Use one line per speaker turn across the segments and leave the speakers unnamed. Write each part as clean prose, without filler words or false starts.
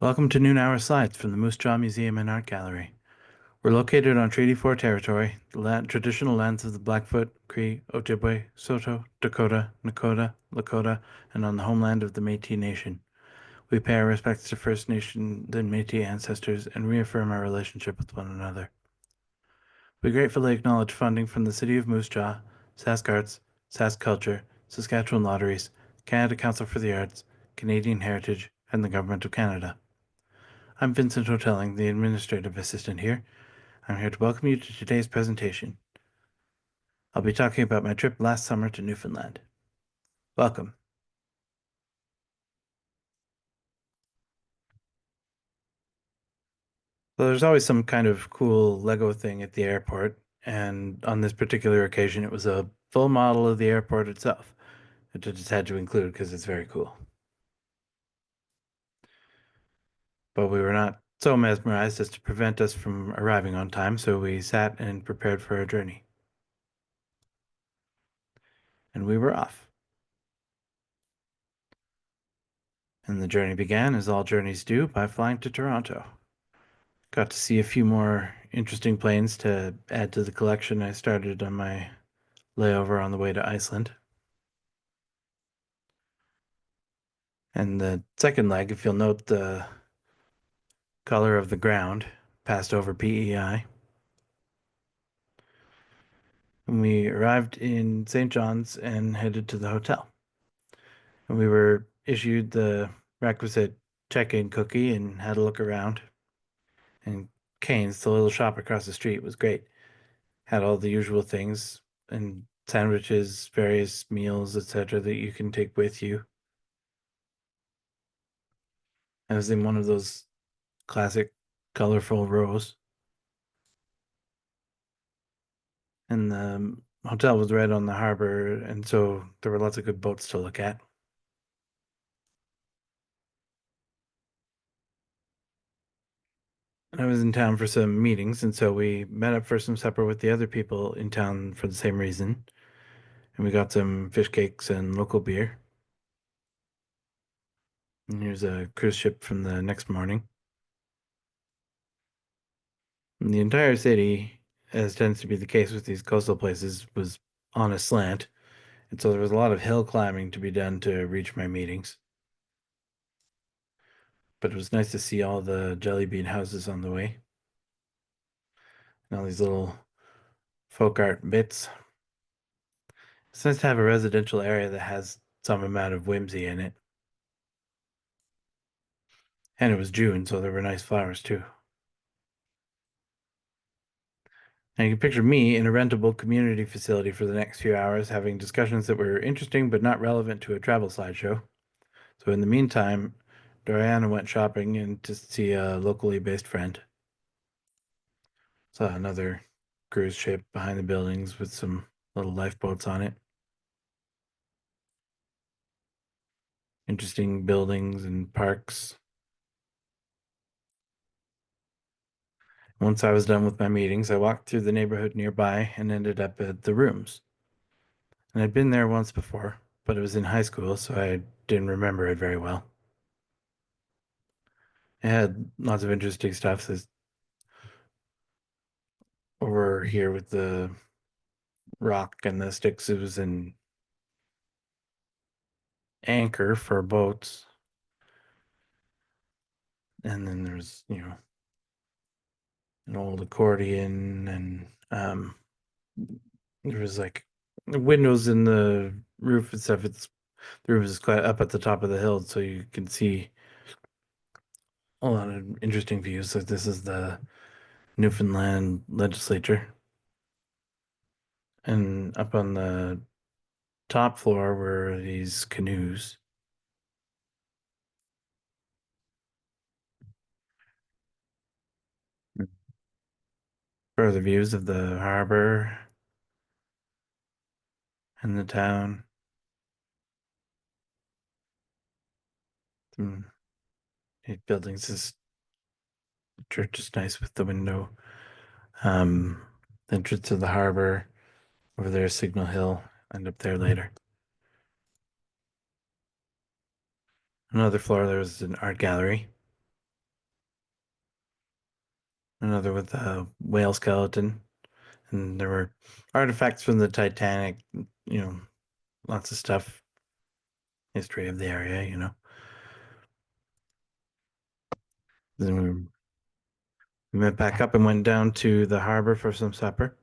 Welcome to Noon Hour Slides from the Moose Jaw Museum and Art Gallery. We're located on Treaty 4 territory, the traditional lands of the Blackfoot, Cree, Ojibwe, Saulteaux, Dakota, Nakota, Lakota, and on the homeland of the Métis Nation. We pay our respects to First Nation and Métis ancestors and reaffirm our relationship with one another. We gratefully acknowledge funding from the City of Moose Jaw, Sask Arts, Sask Culture, Saskatchewan Lotteries, Canada Council for the Arts, Canadian Heritage, and the Government of Canada. I'm Vincent Houghtaling, the administrative assistant here. I'm here to welcome you to today's presentation. I'll be talking about my trip last summer to Newfoundland. Welcome. So there's always some kind of cool Lego thing at the airport, and on this particular occasion, it was a full model of the airport itself, which I just had to include because it's very cool. But we were not so mesmerized as to prevent us from arriving on time, so we sat and prepared for our journey. And we were off. And the journey began, as all journeys do, by flying to Toronto. Got to see a few more interesting planes to add to the collection I started on my layover on the way to Iceland. And the second leg, if you'll note the color of the ground, passed over PEI. And we arrived in St. John's and headed to the hotel. And we were issued the requisite check-in cookie and had a look around. And Cane's, the little shop across the street, was great. Had all the usual things and sandwiches, various meals, etc., that you can take with you. I was in one of those classic colorful rows. And the hotel was right on the harbor, and so there were lots of good boats to look at. And I was in town for some meetings, and so we met up for some supper with the other people in town for the same reason. And we got some fish cakes and local beer. And here's a cruise ship from the next morning. And the entire city, as tends to be the case with these coastal places, was on a slant. And so there was a lot of hill climbing to be done to reach my meetings. But it was nice to see all the jelly bean houses on the way. And all these little folk art bits. It's nice to have a residential area that has some amount of whimsy in it. And it was June, so there were nice flowers too. And you can picture me in a rentable community facility for the next few hours having discussions that were interesting but not relevant to a travel slideshow. So in the meantime, Doriana went shopping and to see a locally based friend. Saw another cruise ship behind the buildings with some little lifeboats on it. Interesting buildings and parks. Once I was done with my meetings, I walked through the neighborhood nearby and ended up at the rooms. And I'd been there once before, but it was in high school, so I didn't remember it very well. It had lots of interesting stuff. There's over here with the rock and the sticks, it was an anchor for boats. And then there's, an old accordion and there was like windows in the roof and stuff. The roof is quite up at the top of the hill, so you can see a lot of interesting views. So this is the Newfoundland legislature. And up on the top floor were these canoes. Further views of the harbor and the town. Some neat buildings. This church is nice with the window. Um, Entrance to the harbor. Over there, Signal Hill. End up there later. Another floor, there's an art gallery. another with a whale skeleton, and there were artifacts from the Titanic, lots of stuff, history of the area. Then we went back up and went down to the harbor for some supper.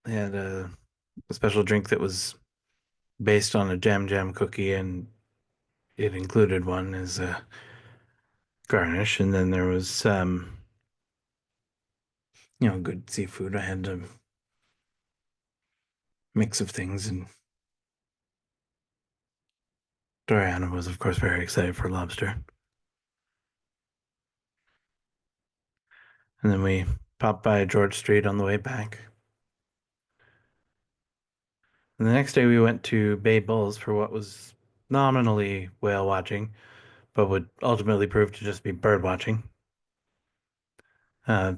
They had a special drink that was based on a jam cookie, and it included one as a garnish. And then there was good seafood. I had a mix of things, and Doriana was, of course, very excited for lobster. And then we popped by George Street on the way back. And the next day we went to Bay Bulls for what was nominally whale watching, but would ultimately prove to just be bird watching.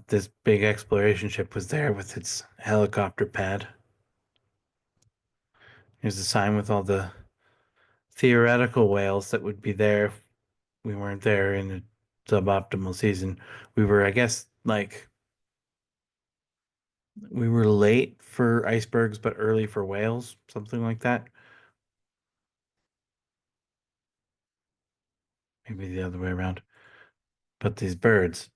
This big exploration ship was there with its helicopter pad. Here's a sign with all the theoretical whales that would be there if we weren't there in a suboptimal season. We were, I guess, like we were late for icebergs, but early for whales, something like that. Maybe the other way around. But these birds,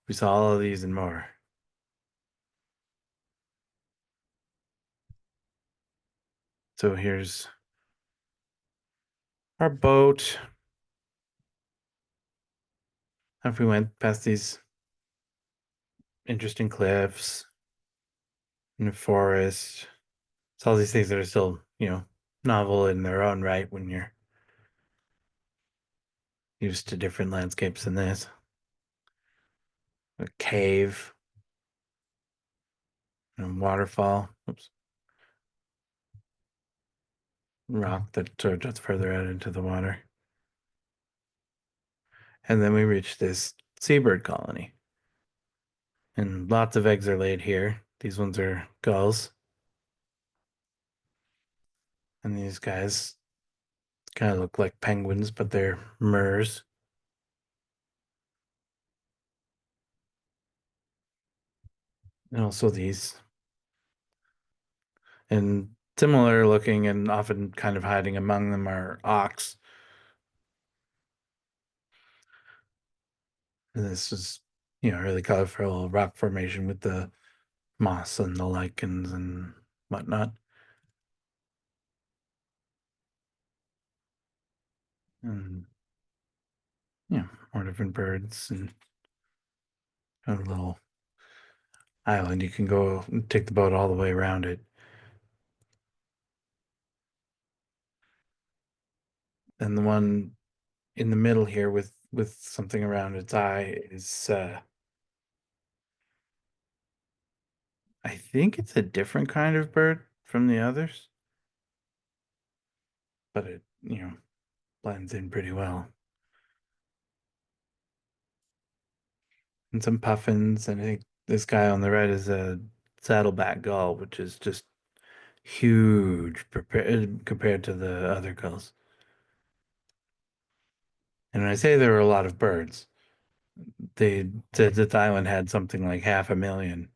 we saw all of these and more. So here's our boat. If we went past these interesting cliffs and the forest, it's all these things that are still, novel in their own right when you're used to different landscapes than this. A cave, waterfall, oops, rock that sort of juts further out into the water. And then we reach this seabird colony. And lots of eggs are laid here. These ones are gulls. And these guys kind of look like penguins, but they're murres. And also these. And similar looking and often kind of hiding among them are ox. And this is, really colorful rock formation with the moss and the lichens and whatnot. And more different birds and a little island. You can go and take the boat all the way around it. And the one in the middle here with something around its eye is I think it's a different kind of bird from the others, but it, blends in pretty well. And some puffins, and I think this guy on the right is a saddleback gull, which is just huge compared to the other gulls. And when I say there were a lot of birds, they said this island had something like 500,000.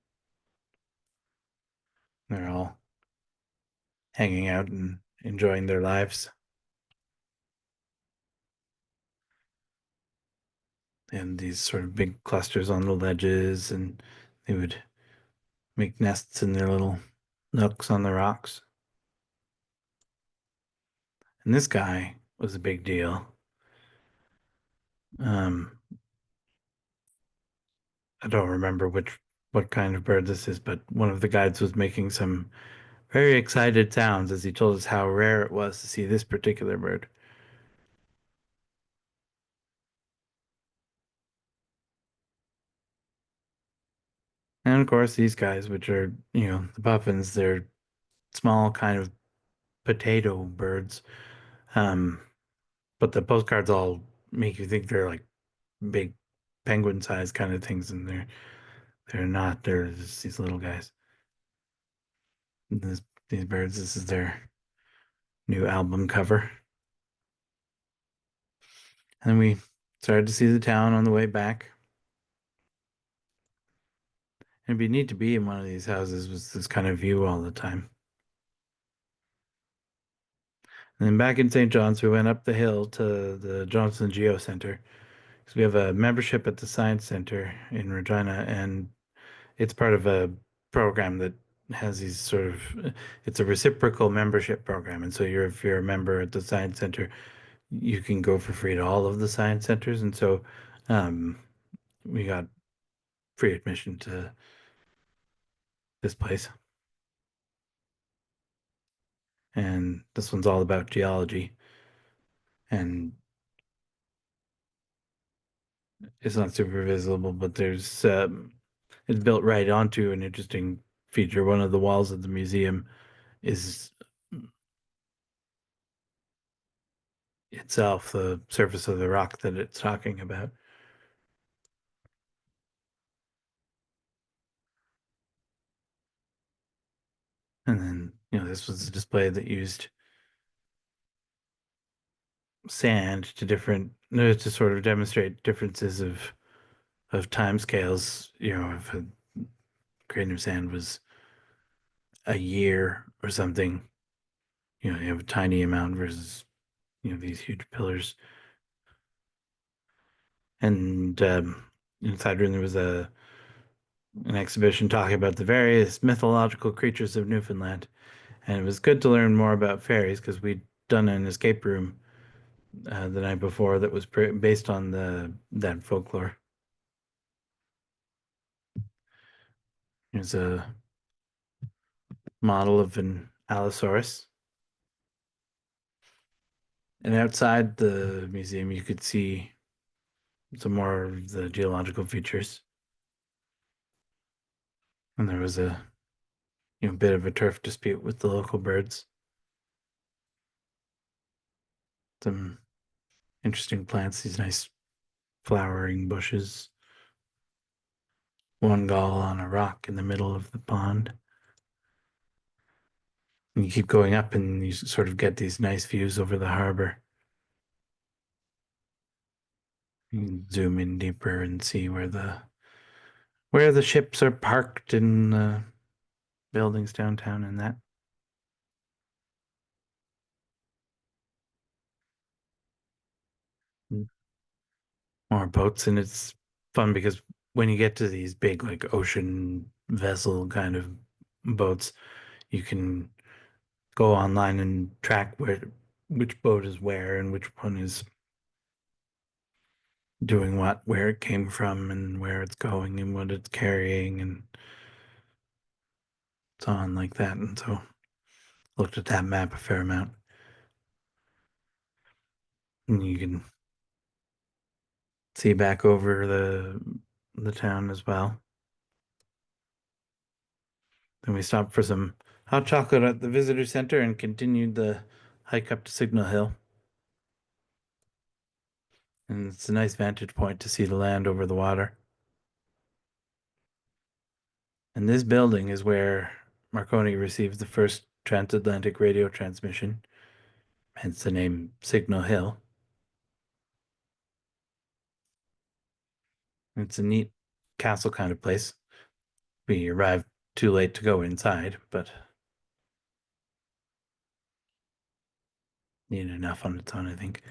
They're all hanging out and enjoying their lives. And these sort of big clusters on the ledges, and they would make nests in their little nooks on the rocks. And this guy was a big deal. Um, I don't remember what kind of bird this is, but one of the guides was making some very excited sounds as he told us how rare it was to see this particular bird. And of course, these guys, which are, the puffins, they're small kind of potato birds. Um, but the postcards all make you think they're like big penguin sized kind of things, and they're not. They're just these little guys. These birds, this is their new album cover. And then we started to see the town on the way back. It'd be neat to be in one of these houses with this kind of view all the time. And then back in St. John's, we went up the hill to the Johnson Geo Center because we have a membership at the Science Center in Regina, and it's part of a program that has these sort of it's a reciprocal membership program. And so if you're a member at the Science Center, you can go for free to all of the science centers. And so um, we got free admission to this place. And this one's all about geology. And it's not super visible, but it's built right onto an interesting feature. One of the walls of the museum is itself the surface of the rock that it's talking about. And then, this was a display that used sand to sort of demonstrate differences of time scales. If a grain of sand was a year or something, you have a tiny amount versus, these huge pillars. And inside room there was an exhibition talking about the various mythological creatures of Newfoundland. And it was good to learn more about fairies because we'd done an escape room the night before that was based on that folklore. There's a model of an Allosaurus. And outside the museum, you could see some more of the geological features. And there was a bit of a turf dispute with the local birds. Some interesting plants, these nice flowering bushes. One gull on a rock in the middle of the pond. And you keep going up and you sort of get these nice views over the harbor. You can zoom in deeper and see where the ships are parked in buildings downtown and that. More boats, and it's fun because when you get to these big like ocean vessel kind of boats, you can go online and track which boat is where and which one is doing what, where it came from and where it's going and what it's carrying and so on like that. And so looked at that map a fair amount. And you can see back over the town as well. Then we stopped for some hot chocolate at the visitor center and continued the hike up to Signal Hill. And it's a nice vantage point to see the land over the water. And this building is where Marconi received the first transatlantic radio transmission, hence the name Signal Hill. It's a neat castle kind of place. We arrived too late to go inside, but neat enough on its own, I think.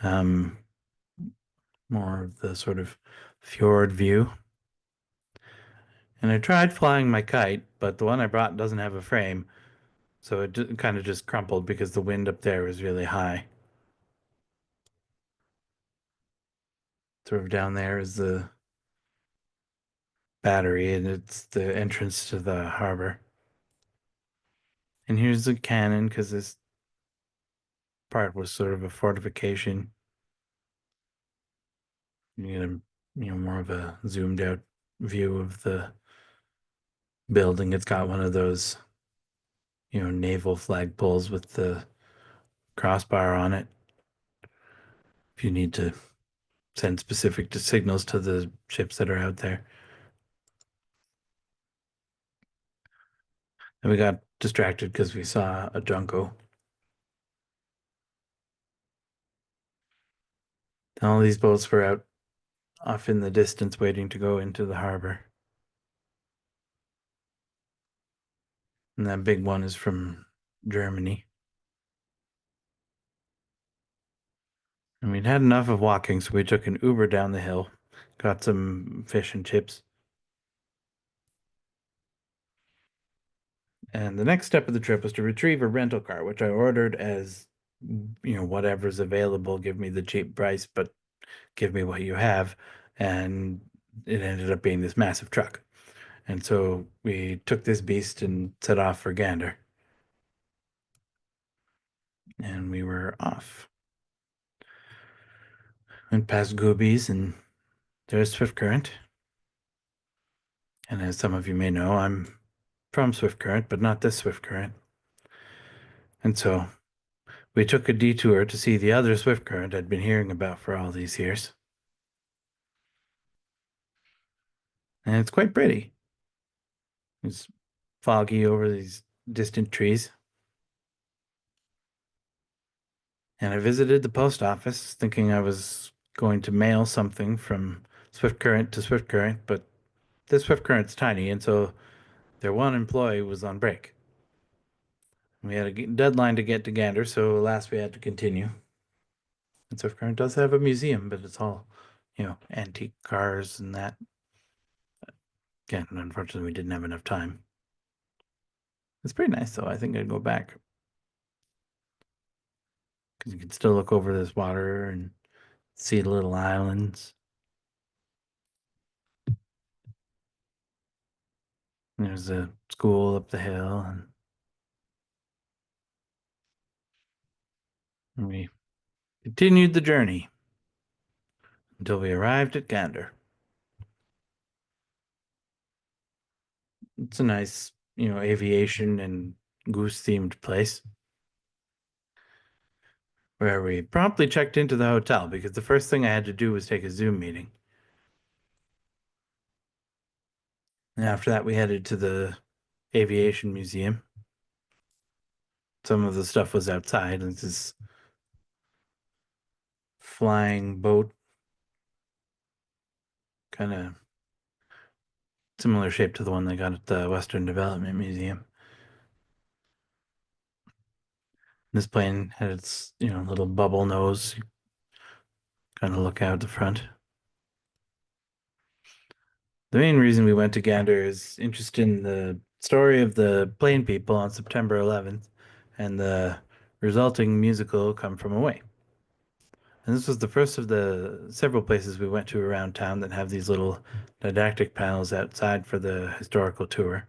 Um, More of the sort of fjord view. And I tried flying my kite, but the one I brought doesn't have a frame, so it kind of just crumpled because the wind up there was really high. Sort of down there is the battery, and it's the entrance to the harbor. And here's the cannon because this part was sort of a fortification. You get more of a zoomed out view of the building. It's got one of those, naval flagpoles with the crossbar on it. If you need to send specific signals to the ships that are out there. And we got distracted because we saw a Junko. All these boats were out off in the distance waiting to go into the harbor. And that big one is from Germany. And we'd had enough of walking, so we took an Uber down the hill, got some fish and chips. And the next step of the trip was to retrieve a rental car, which I ordered as, whatever's available, give me the cheap price, but give me what you have. And it ended up being this massive truck. And so we took this beast and set off for Gander. And we were off. Went past Goobies and there's Swift Current. And as some of you may know, I'm from Swift Current, but not this Swift Current. And so we took a detour to see the other Swift Current I'd been hearing about for all these years. And it's quite pretty. It's foggy over these distant trees. And I visited the post office thinking I was going to mail something from Swift Current to Swift Current, but this Swift Current's tiny, and so their one employee was on break. We had a deadline to get to Gander, so alas, we had to continue. And Swift Current does have a museum, but it's all, antique cars and that. Again, unfortunately, we didn't have enough time. It's pretty nice, though. I think I'd go back because you can still look over this water and see the little islands. There's a school up the hill, and we continued the journey until we arrived at Gander. It's a nice, aviation and goose themed place where we promptly checked into the hotel because the first thing I had to do was take a Zoom meeting. And after that, we headed to the aviation museum. Some of the stuff was outside. It's this flying boat, kind of similar shape to the one they got at the Western Development Museum. This plane had its, little bubble nose. Kind of look out the front. The main reason we went to Gander is interest in the story of the plane people on September 11th and the resulting musical Come From Away. And this was the first of the several places we went to around town that have these little didactic panels outside for the historical tour.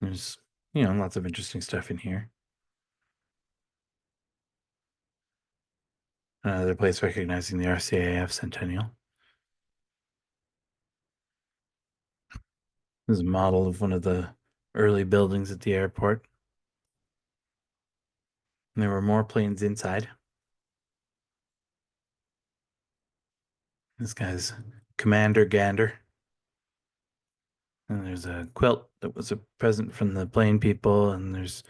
There's, lots of interesting stuff in here. Another place recognizing the RCAF centennial. This is a model of one of the early buildings at the airport. And there were more planes inside. This guy's Commander Gander. And there's a quilt that was a present from the plane people, and there's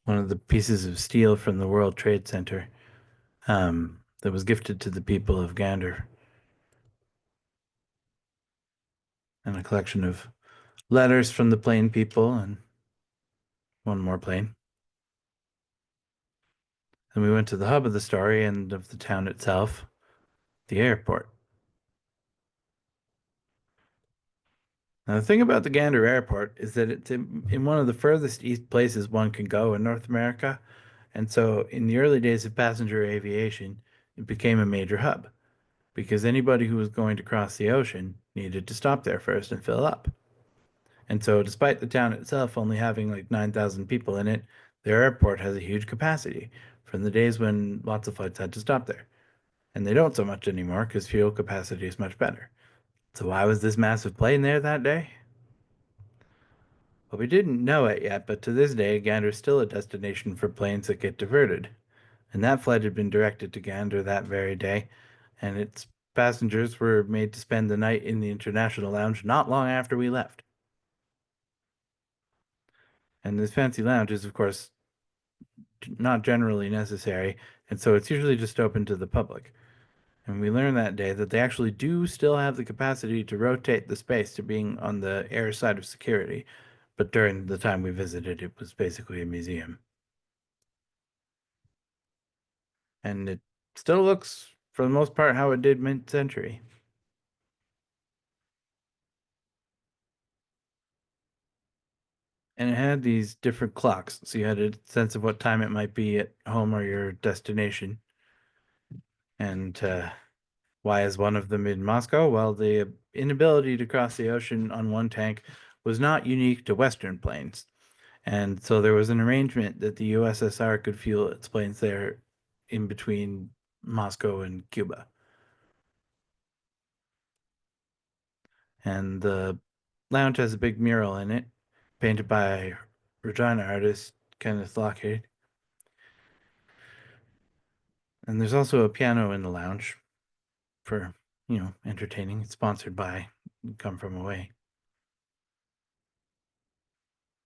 one of the pieces of steel from the World Trade Center that was gifted to the people of Gander, and a collection of letters from the plane people, and one more plane. Then we went to the hub of the story and of the town itself, the airport. Now, the thing about the Gander Airport is that it's in one of the furthest east places one can go in North America. And so, in the early days of passenger aviation, it became a major hub because anybody who was going to cross the ocean needed to stop there first and fill up. And so, despite the town itself only having like 9,000 people in it, their airport has a huge capacity from the days when lots of flights had to stop there. And they don't so much anymore because fuel capacity is much better. So, why was this massive plane there that day? Well, we didn't know it yet, but to this day, Gander is still a destination for planes that get diverted. And that flight had been directed to Gander that very day, and its passengers were made to spend the night in the International Lounge not long after we left. And this fancy lounge is, of course, not generally necessary, and so it's usually just open to the public. And we learned that day that they actually do still have the capacity to rotate the space to being on the air side of security, but during the time we visited, it was basically a museum. And it still looks, for the most part, how it did mid-century. And it had these different clocks, so you had a sense of what time it might be at home or your destination. And why is one of them in Moscow? Well, the inability to cross the ocean on one tank was not unique to Western planes. And so there was an arrangement that the USSR could fuel its planes there in between Moscow and Cuba. And the lounge has a big mural in it, painted by Regina artist Kenneth Lockheed. And there's also a piano in the lounge for, entertaining. It's sponsored by Come From Away.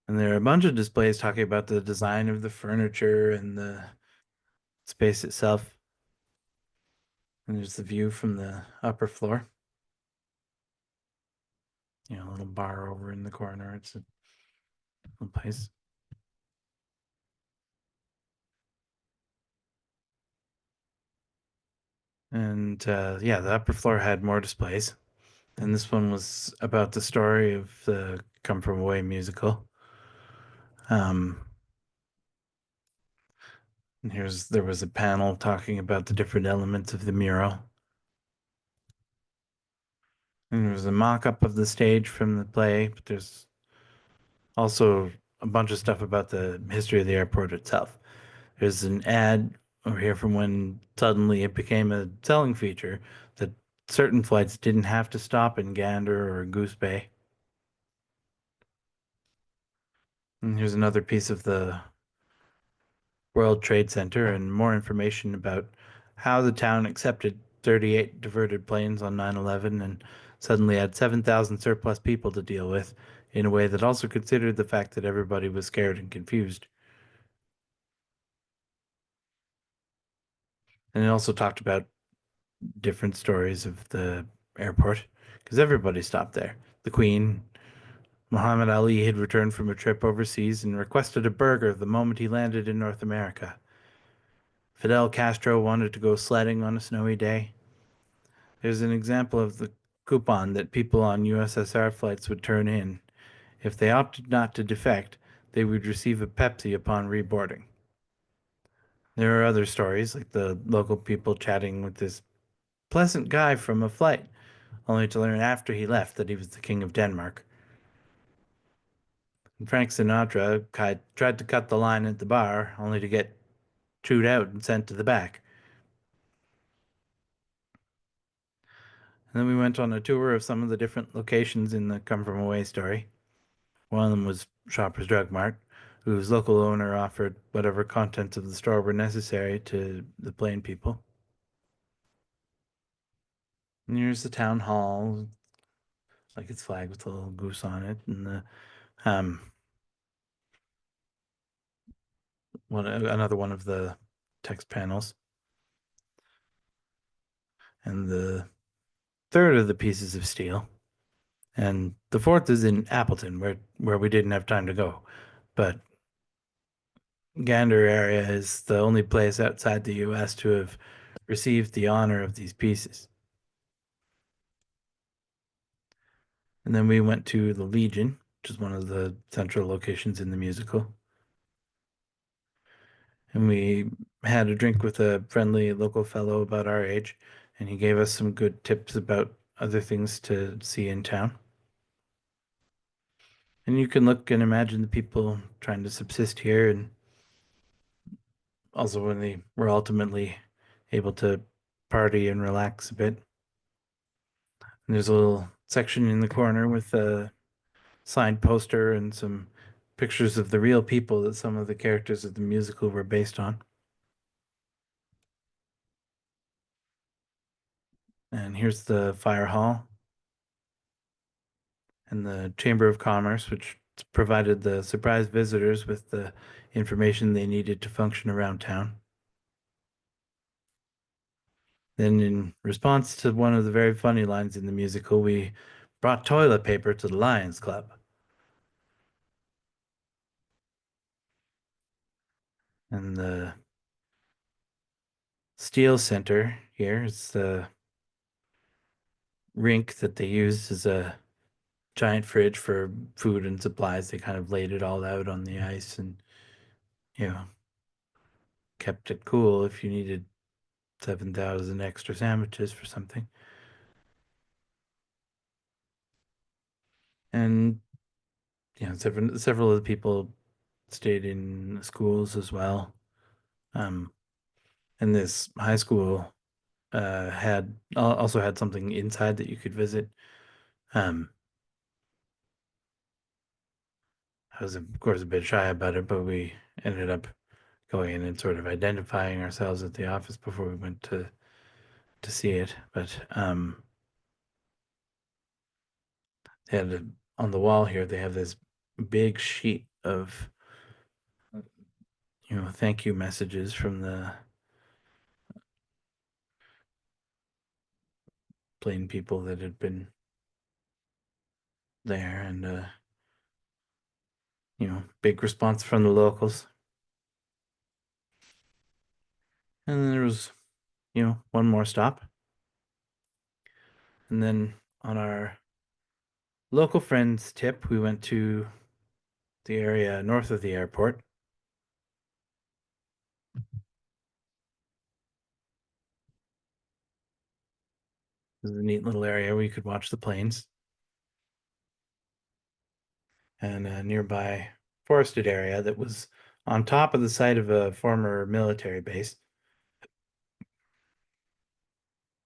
And there are a bunch of displays talking about the design of the furniture and the space itself. And there's the view from the upper floor. A little bar over in the corner. It's a little place. And yeah, the upper floor had more displays. And this one was about the story of the Come From Away musical. Um, and there was a panel talking about the different elements of the mural. And there was a mock-up of the stage from the play, but there's also a bunch of stuff about the history of the airport itself. There's an ad over here from when suddenly it became a selling feature that certain flights didn't have to stop in Gander or Goose Bay. And here's another piece of the World Trade Center and more information about how the town accepted 38 diverted planes on 9/11 and suddenly had 7,000 surplus people to deal with in a way that also considered the fact that everybody was scared and confused. And it also talked about different stories of the airport because everybody stopped there. The Queen, Muhammad Ali had returned from a trip overseas and requested a burger the moment he landed in North America. Fidel Castro wanted to go sledding on a snowy day. There's an example of the coupon that people on USSR flights would turn in. If they opted not to defect, they would receive a Pepsi upon reboarding. There are other stories, like the local people chatting with this pleasant guy from a flight, only to learn after he left that he was the King of Denmark. And Frank Sinatra tried to cut the line at the bar, only to get chewed out and sent to the back. And then we went on a tour of some of the different locations in the Come From Away story. One of them was Shoppers Drug Mart, whose local owner offered whatever contents of the store were necessary to the plain people. And here's the town hall, like its flag with a little goose on it, and the another one of the text panels, and the third of the pieces of steel, and the fourth is in Appleton, where we didn't have time to go, but Gander area is the only place outside the U.S. to have received the honor of these pieces. And then we went to the Legion, which is one of the central locations in the musical. And we had a drink with a friendly local fellow about our age, and he gave us some good tips about other things to see in town. And you can look and imagine the people trying to subsist here, and also when they were ultimately able to party and relax a bit. And there's a little section in the corner with a signed poster and some pictures of the real people that some of the characters of the musical were based on. And here's the fire hall and the Chamber of Commerce, which provided the surprise visitors with the information they needed to function around town. Then, in response to one of the very funny lines in the musical, we brought toilet paper to the Lions Club. And the Steel Center here is the rink that they use as a giant fridge for food and supplies. They kind of laid it all out on the ice and, you know, kept it cool if you needed 7,000 extra sandwiches for something. And, several of the people stayed in schools as well. Um, and this high school had also had something inside that you could visit. Um, I was, of course, a bit shy about it, but we ended up going in and sort of identifying ourselves at the office before we went to see it. But they had on the wall here. They have this big sheet of thank you messages from the plain people that had been there, and big response from the locals. And then there was one more stop, and then on our local friend's tip, we went to the area north of the airport. It was a neat little area where you could watch the planes, and a nearby forested area that was on top of the site of a former military base.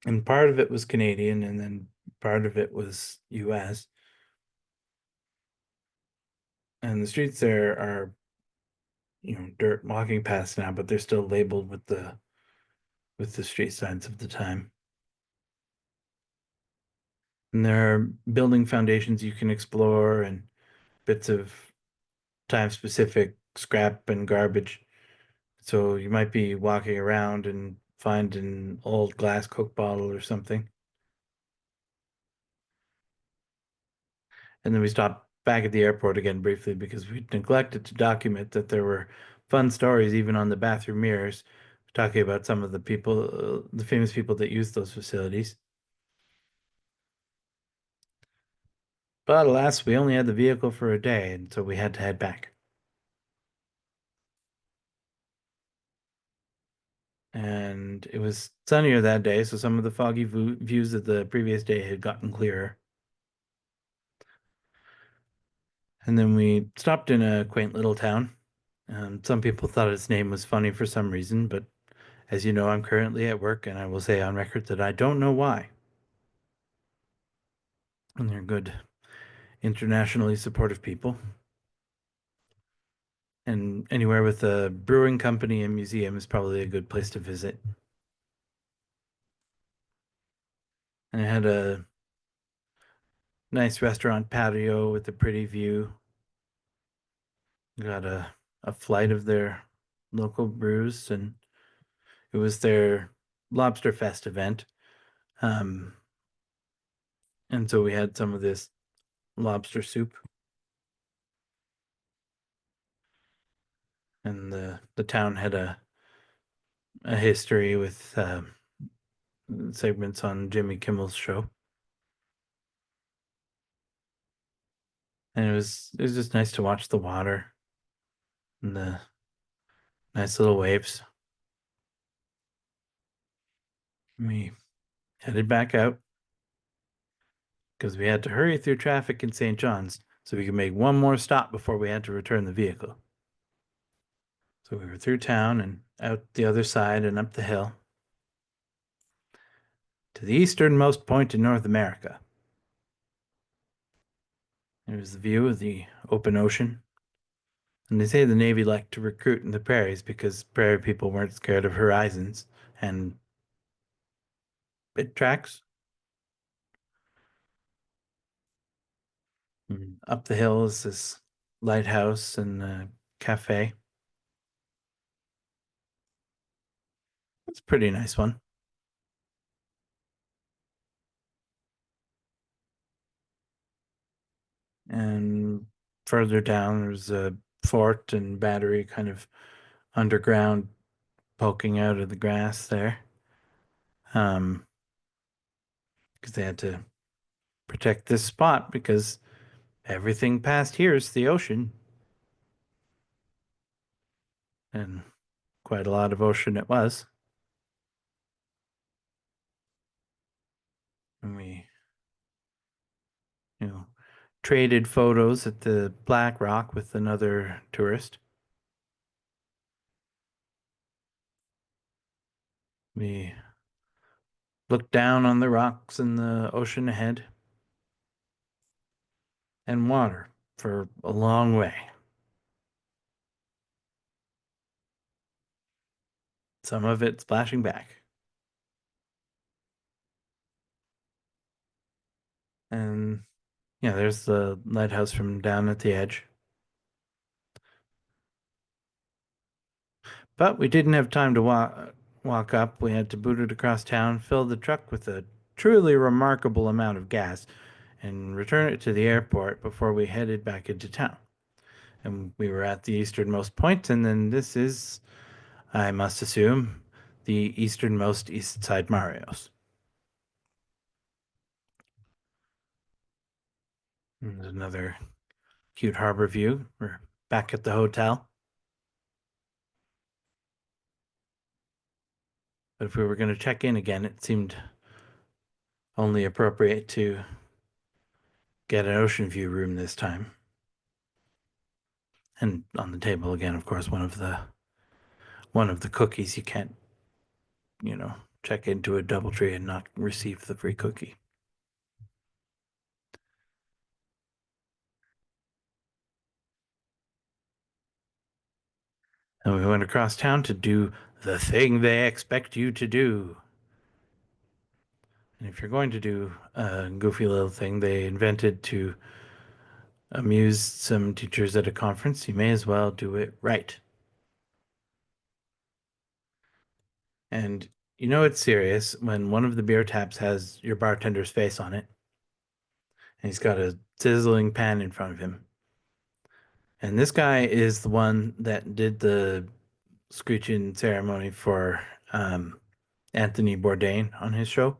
And part of it was Canadian, and then part of it was US. And the streets there are, dirt walking past now, but they're still labeled with the street signs of the time. And there are building foundations you can explore and bits of time-specific scrap and garbage. So you might be walking around and find an old glass Coke bottle or something. And then we stopped back at the airport again briefly because we neglected to document that there were fun stories even on the bathroom mirrors, talking about some of the people, the famous people that use those facilities. But alas, we only had the vehicle for a day, and so we had to head back. And it was sunnier that day, so some of the foggy views of the previous day had gotten clearer. And then we stopped in a quaint little town. Some people thought its name was funny for some reason, but as you know, I'm currently at work, and I will say on record that I don't know why. And they're good, internationally supportive people. And anywhere with a brewing company and museum is probably a good place to visit. And it had a nice restaurant patio with a pretty view. Got a flight of their local brews, and it was their Lobster Fest event. Um, and so we had some of this lobster soup, and the town had a history with segments on Jimmy Kimmel's show. And it was just nice to watch the water and the nice little waves. We headed back out because we had to hurry through traffic in St. John's so we could make one more stop before we had to return the vehicle. So we were through town and out the other side and up the hill to the easternmost point in North America. There was the view of the open ocean. And they say the Navy liked to recruit in the prairies because prairie people weren't scared of horizons, and it tracks. Up the hill is this lighthouse and a cafe. It's a pretty nice one. And further down, there's a fort and battery kind of underground poking out of the grass there. Um, because they had to protect this spot because everything past here is the ocean, and quite a lot of ocean it was. And we, you know, traded photos at the Black Rock with another tourist. We looked down on the rocks and the ocean ahead and water for a long way. Some of it splashing back. And yeah, there's the lighthouse from down at the edge. But we didn't have time to walk up. We had to boot it across town, fill the truck with a truly remarkable amount of gas, and return it to the airport before we headed back into town. And we were at the easternmost point, and then this is, I must assume, the easternmost East Side Marios. And there's another cute harbor view. We're back at the hotel. But if we were going to check in again, it seemed only appropriate to get an ocean view room this time. And on the table again, of course, one of the cookies. You can't, you know, check into a DoubleTree and not receive the free cookie. And we went across town to do the thing they expect you to do. And if you're going to do a goofy little thing they invented to amuse some teachers at a conference, you may as well do it right. And you know it's serious when one of the beer taps has your bartender's face on it, and he's got a sizzling pan in front of him. And this guy is the one that did the screeching ceremony for Anthony Bourdain on his show.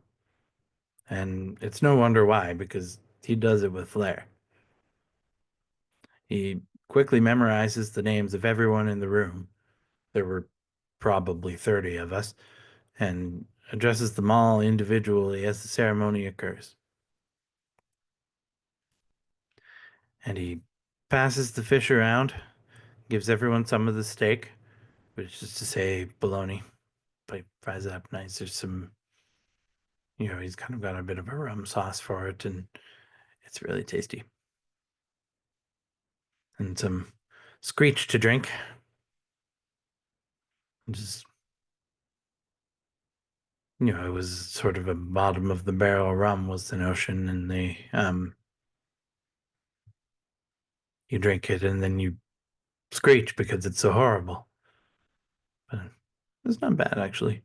And it's no wonder why, because he does it with flair. He quickly memorizes the names of everyone in the room. There were probably 30 of us, and addresses them all individually as the ceremony occurs. And he passes the fish around, gives everyone some of the steak, which is to say bologna, but he fries it up nice. There's some, he's kind of got a bit of a rum sauce for it, and it's really tasty. And some screech to drink, just it was sort of a bottom of the barrel rum was the notion, and you drink it and then you screech because it's so horrible. But it's not bad actually.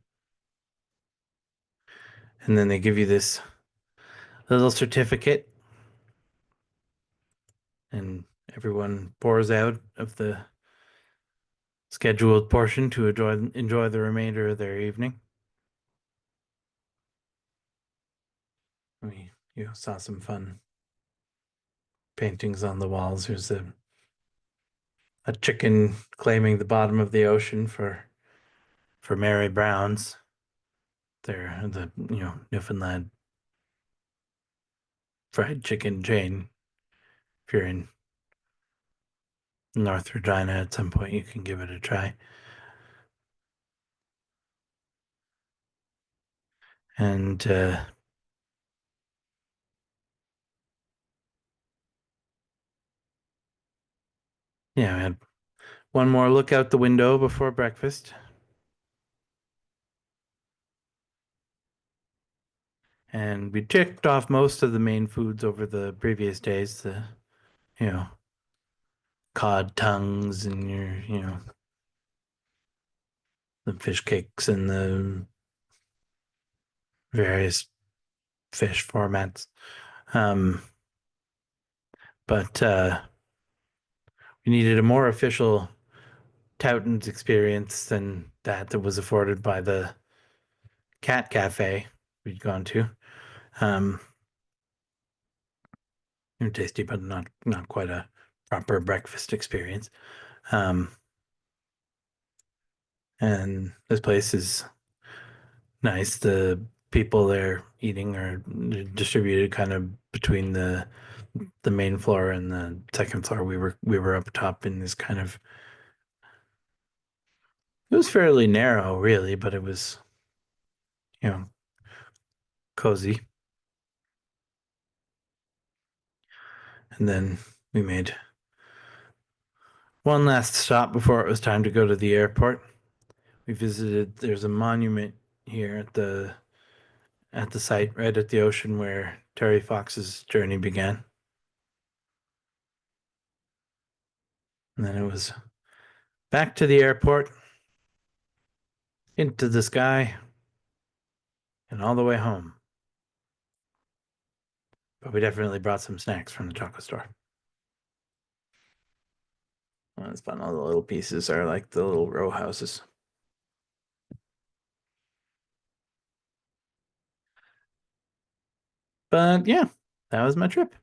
And then they give you this little certificate, and everyone pours out of the scheduled portion to enjoy the remainder of their evening. We saw some fun paintings on the walls. There's a chicken claiming the bottom of the ocean for Mary Brown's. They're the Newfoundland fried chicken chain. If you're in North Regina at some point, you can give it a try. And yeah, we had one more look out the window before breakfast. And we ticked off most of the main foods over the previous days. You know, cod tongues and the fish cakes and the various fish formats. Um, but we needed a more official Towton's experience than that was afforded by the cat cafe we'd gone to. Um, tasty, but not quite a proper breakfast experience. Um, and this place is nice. The people there eating are distributed kind of between the main floor and the second floor. We were up top in this kind of it was fairly narrow, really, but it was you know cozy. And then we made one last stop before it was time to go to the airport. We visited. There's a monument here at the site right at the ocean where Terry Fox's journey began. And then it was back to the airport, into the sky, and all the way home. But we definitely brought some snacks from the chocolate store. Well, it's fun. All the little pieces are like the little row houses. But yeah, that was my trip.